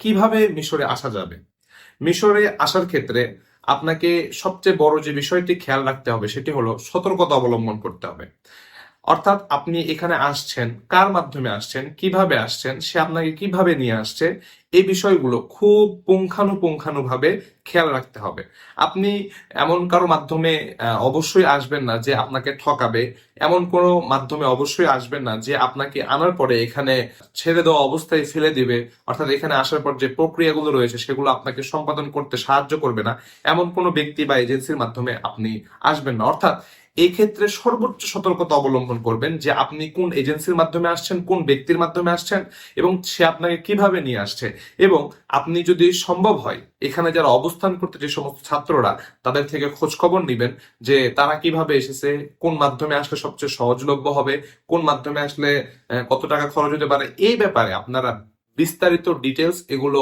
কিভাবে মিশরে আসা যাবে? মিশরে আসার ক্ষেত্রে আপনাকে সবচেয়ে বড় যে বিষয়টি খেয়াল রাখতে হবে সেটি হলো সতর্কতা অবলম্বন করতে হবে। অর্থাৎ আপনি এখানে আসছেন, কার মাধ্যমে আসছেন, কিভাবে আসছেন, সে আপনাকে কিভাবে নিয়ে আসছে, এই বিষয়গুলো খুব পুঙ্খানুপুঙ্খানুভাবে খেয়াল রাখতে হবে। আপনি এমন কারো মাধ্যমে অবশ্যই আসবেন না যে আপনাকে ঠকাবে, এমন কোনো মাধ্যমে অবশ্যই আসবেন না যে আপনাকে আনার পরে এখানে ছেড়ে দেওয়া অবস্থায় ফেলে দিবে, অর্থাৎ এখানে আসার পর যে প্রক্রিয়াগুলো রয়েছে সেগুলো আপনাকে সম্পাদন করতে সাহায্য করবে না, এমন কোনো ব্যক্তি বা এজেন্সির মাধ্যমে আপনি আসবেন না। অর্থাৎ এই ক্ষেত্রে সর্বোচ্চ সতর্কতা অবলম্বন করবেন যে আপনি কোন এজেন্সির মাধ্যমে আসছেন, কোন ব্যক্তির মাধ্যমে আসছেন এবং সে আপনাকে কিভাবে নিয়ে আসছে। এবং আপনি যদি সম্ভব হয় এখানে যারা অবস্থান করতে যে সমস্ত ছাত্ররা, তাদের থেকে খোঁজ খবর নিবেন যে তারা কিভাবে এসেছে, কোন মাধ্যমে আসলে সবচেয়ে সহজলভ্য হবে, কোন মাধ্যমে আসলে কত টাকা খরচ হতে পারে, এই ব্যাপারে আপনারা বিস্তারিত ডিটেলস এগুলো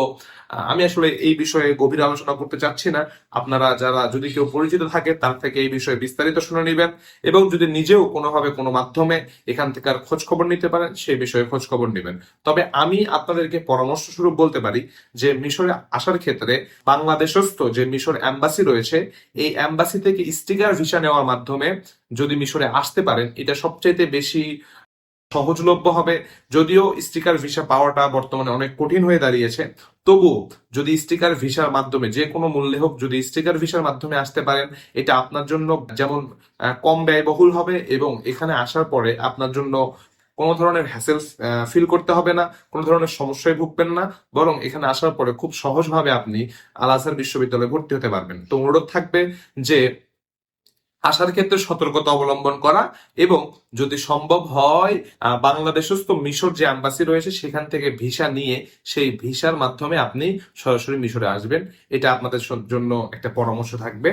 আমি আসলে এই বিষয়ে গভীর আলোচনা করতে চাচ্ছি না। আপনারা যারা যদি কেউ পরিচিত থাকে তার থেকে এই বিষয়ে বিস্তারিত শুনে নেবেন এবং যদি নিজেও কোনোভাবে কোনো মাধ্যমে এখান থেকে আর খোঁজ খবর নিতে পারেন সেই বিষয়ে খোঁজ খবর নেবেন। তবে আমি আপনাদেরকে পরামর্শ স্বরূপ বলতে পারি যে মিশরে আসার ক্ষেত্রে বাংলাদেশস্থ যে মিশর এম্বাসি রয়েছে, এই এম্বাসি থেকে স্টিকার ভিসা নেওয়ার মাধ্যমে যদি মিশরে আসতে পারেন এটা সবচাইতে বেশি সহজলভ্য হবে। যদিও স্টিকার ভিসা পাওয়াটা বর্তমানে অনেক কঠিন হয়ে দাঁড়িয়েছে, তবুও যদি স্টিকার ভিসার মাধ্যমে যে কোনো মূল্যে হোক যদি স্টিকার ভিসার মাধ্যমে আসতে পারেন, এটা আপনার জন্য যেমন কম ব্যয়বহুল হবে এবং এখানে আসার পরে আপনার জন্য কোনো ধরনের হ্যাসেল ফিল করতে হবে না, কোনো ধরনের সমস্যায় ভুগবেন না, বরং এখানে আসার পরে খুব সহজভাবে আপনি আল আজহার বিশ্ববিদ্যালয়ে ভর্তি হতে পারবেন। তো অনুরোধ থাকবে যে আসার ক্ষেত্রে সতর্কতা অবলম্বন করা এবং যদি সম্ভব হয় বাংলাদেশস্থ মিশর যে অ্যাম্বাসি রয়েছে সেখান থেকে ভিসা নিয়ে সেই ভিসার মাধ্যমে আপনি সরাসরি মিশরে আসবেন। এটা আপনাদের জন্য একটা পরামর্শ থাকবে।